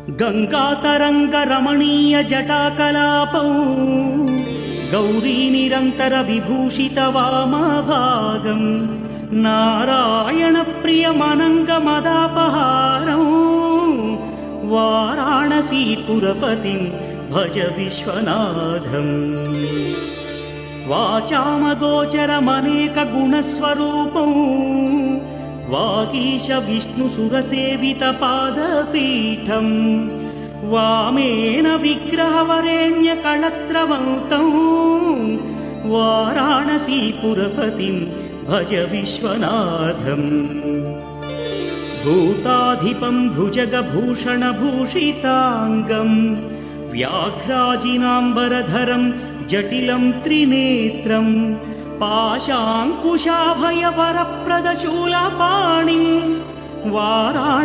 गंगातरंगरमणीय जटाकलापौ गौरी निरंतर विभूषित वामभागं नारायण प्रियमनंगमदापहारं वाराणसीपुरपतिं भज विश्वनाथम्। वाचामगोचरमनेक गुणस्वरूपं वागीश विष्णुसुरसेवितपादपीठं वामेन विग्रहवरेण्यकळत्रवन्तं वाराणसीपुरपतिं भज विश्वनाथम्। भूताधिपं भुजगभूषणभूषिताङ्गं व्याघ्राजिनाम्बरधरं जटिलं त्रिनेत्रं पाशाङ्कुशाभयवरप्रदशूलपाणिं वाराणसीपुरपतिं